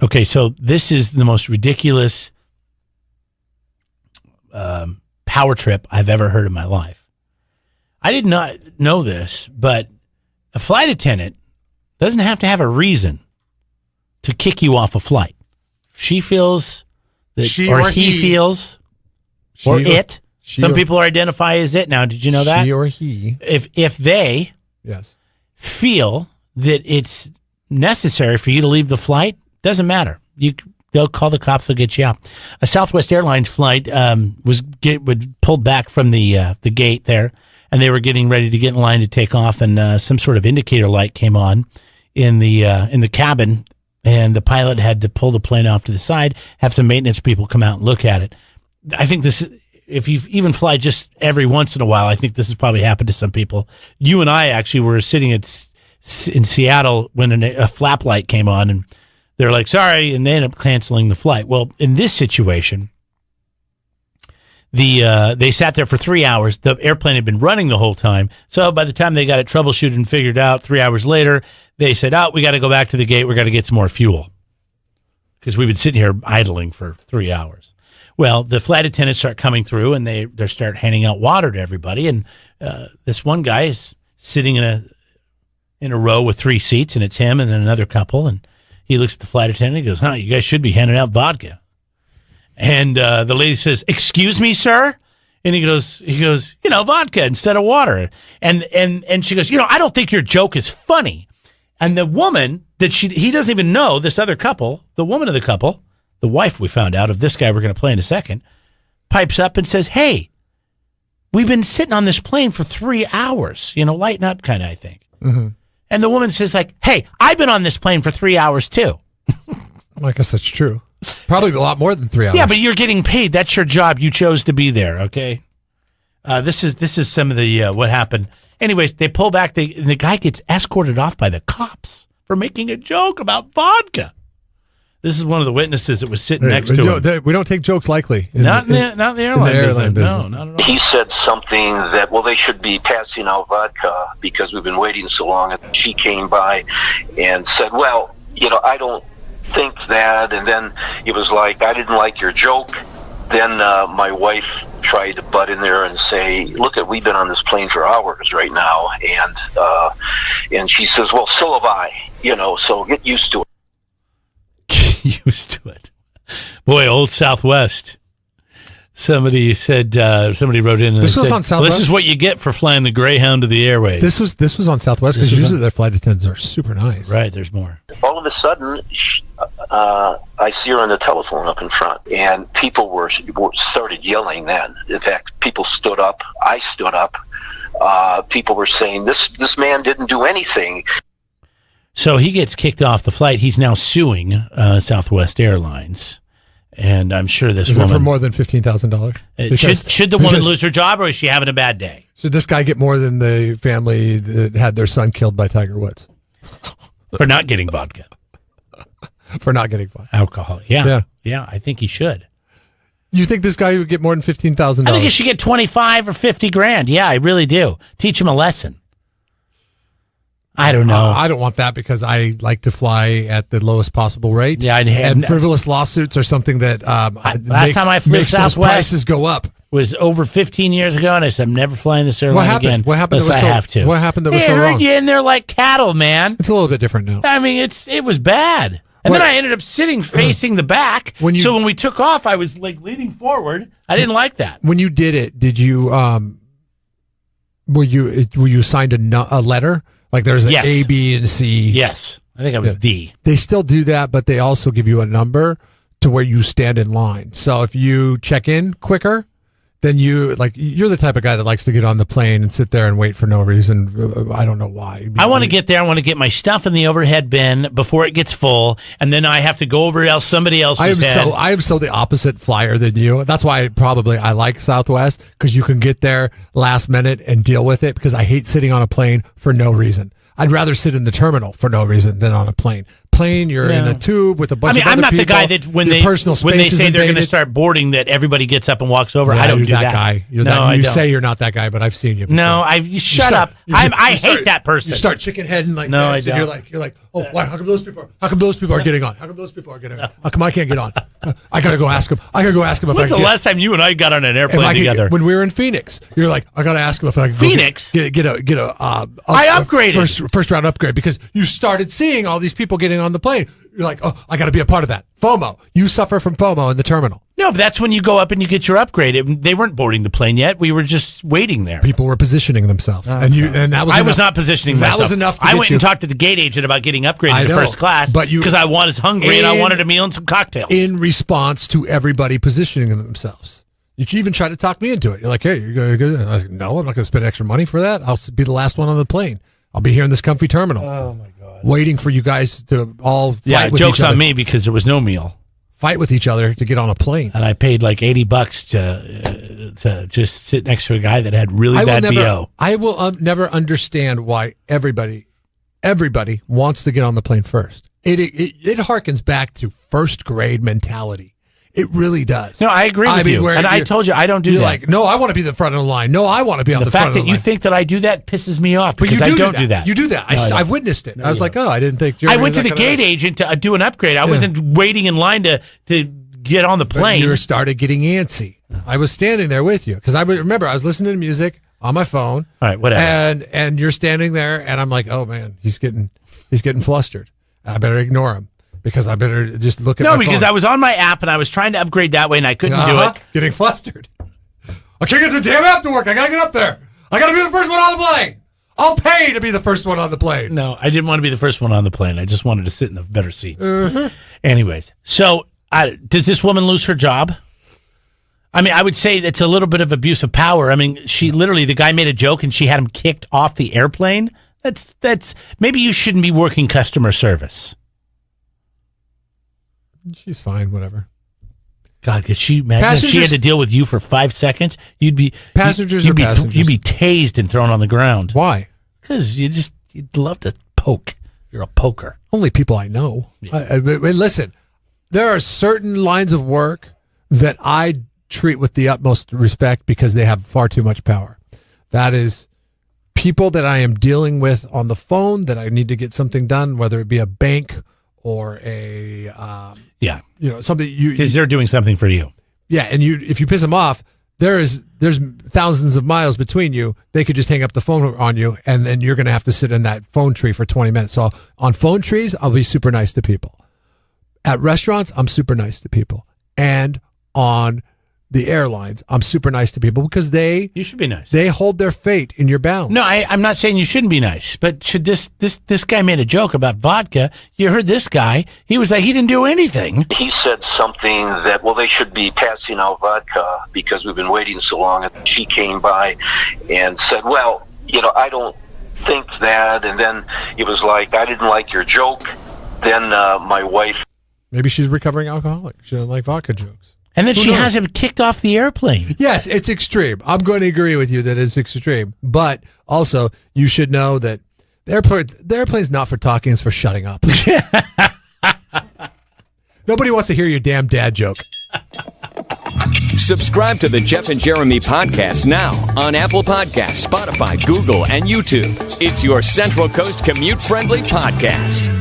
Okay, so this is the most ridiculous power trip I've ever heard in my life. I did not know this, but a flight attendant doesn't have to have a reason to kick you off a flight. She feels that, or he feels, or it. Some people identify as it now. Did you know that? She or he. If they feel that it's necessary for you to leave the flight, doesn't matter. They'll call the cops. They'll get you out. A Southwest Airlines flight was pulled back from the gate there, and they were getting ready to get in line to take off, and some sort of indicator light came on in the cabin, and the pilot had to pull the plane off to the side, have some maintenance people come out and look at it. I think this is, if you even fly just every once in a while, I think this has probably happened to some people. You and I actually were sitting in Seattle when a flap light came on, and they're like, sorry, and they end up canceling the flight. Well, in this situation, they sat there for 3 hours. The airplane had been running the whole time. So by the time they got it troubleshooted and figured out 3 hours later, they said, we got to go back to the gate. We got to get some more fuel, because we've been sitting here idling for 3 hours. Well, the flight attendants start coming through, and they start handing out water to everybody. And this one guy is sitting in a row with 3 seats, and it's him and then another couple. And he looks at the flight attendant and goes, you guys should be handing out vodka. And the lady says, excuse me, sir? And he goes, vodka instead of water. And she goes, I don't think your joke is funny. And the woman that he doesn't even know, this other couple, the woman of the couple, the wife we found out of this guy we're going to play in a second, pipes up and says, hey, we've been sitting on this plane for 3 hours, lighten up kind of, I think. Mm-hmm. And the woman says, hey, I've been on this plane for 3 hours too. I guess that's true. Probably a lot more than 3 hours. Yeah, but you're getting paid. That's your job. You chose to be there, okay? This is some of the what happened. Anyways, they pull back. The guy gets escorted off by the cops for making a joke about vodka. This is one of the witnesses that was sitting next to him. We don't take jokes lightly. Not in the airline business. No, not at all. He said something that, they should be passing out vodka because we've been waiting so long. And she came by and said, I don't think that. And then it was like, I didn't like your joke. Then my wife tried to butt in there and say, look, we've been on this plane for hours right now. And she says, well, so have I, so get used to it. Used to it. Boy, old Southwest. Somebody said, somebody wrote in and this was on Southwest. This is what you get for flying the Greyhound to the airways. This was on Southwest, because usually their flight attendants are super nice. Right, there's more. All of a sudden, I see her on the telephone up in front, and people started yelling then. In fact, people stood up. I stood up. People were saying, this man didn't do anything. So he gets kicked off the flight. He's now suing Southwest Airlines, and I'm sure this woman... Is it for more than $15,000? Should the woman lose her job, or is she having a bad day? Should this guy get more than the family that had their son killed by Tiger Woods? For not getting vodka. For not getting vodka. Alcohol. Yeah, I think he should. You think this guy would get more than $15,000? I think he should get 25 or 50 grand. Yeah, I really do. Teach him a lesson. I don't know. I don't want that, because I like to fly at the lowest possible rate. Yeah, and frivolous lawsuits are something that last time I flew makes Southwest, those prices go up. Was over 15 years ago, and I said I'm never flying this airline again. What happened? Unless I have to. What happened that was so wrong? You in there like cattle, man. It's a little bit different now. I mean, it was bad. And then I ended up sitting facing the back. So when we took off, I was like leaning forward. I didn't like that. When you did it, did you were you signed a letter? Like there's an A, B, and C. Yes. I think I was D. They still do that, but they also give you a number to where you stand in line. So if you check in quicker, then you're the type of guy that likes to get on the plane and sit there and wait for no reason. I don't know why. I want to get there. I want to get my stuff in the overhead bin before it gets full, and then I have to go over somebody else's head. I am so the opposite flyer than you. That's why I like Southwest, because you can get there last minute and deal with it, because I hate sitting on a plane for no reason. I'd rather sit in the terminal for no reason than on a plane. plane. You're in a tube with a bunch of other I'm not people. the guy that when Your they personal space when they is say they're going to invaded. start boarding, that everybody gets up and walks over. Yeah, I don't you're do that. guy. You're no, that, I you don't. say you're not that guy, but I've seen you before. No, shut up. I hate that person. You start chicken heading like No, this, I and don't. you're like, oh, why? How come those people are getting on? How come those people are getting on? How come I can't get on? I gotta go ask them. I gotta go ask them if When's I the can last time you and I got on an if airplane I could together? when we were in Phoenix. You're like, I gotta ask them if I can go Phoenix? get a I upgraded. first round upgrade because you started seeing all these people getting on the plane. You're like, oh, I gotta be a part of that. FOMO. You suffer from FOMO in the terminal. No, but that's when you go up and you get your upgrade. They weren't boarding the plane yet. We were just waiting there. People were positioning themselves, and that was I enough. was not positioning myself. That was enough. To I get went you. and talked to the gate agent about getting upgraded I to know, first class but because I was hungry and I wanted a meal and some cocktails. in response to everybody positioning themselves. You even try to talk me into it. You're like, hey, you're going to go. I was like, no, I'm not going to spend extra money for that. I'll be the last one on the plane. I'll be here in this comfy terminal. Oh, my God. Waiting for you guys to all fight with joke's each other. on me because there was no meal. Fight with each other to get on a plane. And I paid like $80 to just sit next to a guy that had really bad BO. I will never understand why everybody wants to get on the plane first. It harkens back to first grade mentality. It really does. No, I agree with you. And I told you I don't do that. You're like, no, I want to be the front of the line. No, I want to be on the front of the line. The fact that you think that I do that pisses me off because I don't do that. You do that. No, I've witnessed it. No, I was like, oh, I didn't think. I went to the gate agent to do an upgrade. I wasn't waiting in line to get on the plane. But you started getting antsy. I was standing there with you because I remember I was listening to music on my phone. All right, whatever. And you're standing there, and I'm like, oh man, he's getting flustered. I better ignore him. Because I better just look at my phone. No, because I was on my app and I was trying to upgrade that way and I couldn't do it. Getting flustered. I can't get the damn app to work. I got to get up there. I got to be the first one on the plane. I'll pay to be the first one on the plane. No, I didn't want to be the first one on the plane. I just wanted to sit in the better seats. Mm-hmm. Anyways, so does this woman lose her job? I mean, I would say it's a little bit of abuse of power. I mean, the guy made a joke and she had him kicked off the airplane. That's maybe you shouldn't be working customer service. She's fine, whatever. God, could she imagine if she had to deal with you for 5 seconds? You'd be passengers. You'd be tased and thrown on the ground. Why? Because you'd love to poke. You're a poker. Only people I know. Yeah. Listen, there are certain lines of work that I treat with the utmost respect because they have far too much power. That is people that I am dealing with on the phone that I need to get something done, whether it be a bank or a something because they're doing something for you. Yeah, and if you piss them off, there's thousands of miles between you. They could just hang up the phone on you, and then you're going to have to sit in that phone tree for 20 minutes. So on phone trees, I'll be super nice to people. At restaurants, I'm super nice to people, and on the airlines, I'm super nice to people because you should be nice. They hold their fate in your balance. No, I'm not saying you shouldn't be nice, but should this guy made a joke about vodka? You heard this guy? He was like, he didn't do anything. He said something that, well, they should be passing out vodka because we've been waiting so long. And she came by and said, well, I don't think that. And then it was like, I didn't like your joke. Then my wife. Maybe she's a recovering alcoholic. She doesn't like vodka jokes. And then she has him kicked off the airplane. Yes, it's extreme. I'm going to agree with you that it's extreme. But also, you should know that the airplane's not for talking, it's for shutting up. Nobody wants to hear your damn dad joke. Subscribe to the Jeff and Jeremy podcast now on Apple Podcasts, Spotify, Google, and YouTube. It's your Central Coast commute-friendly podcast.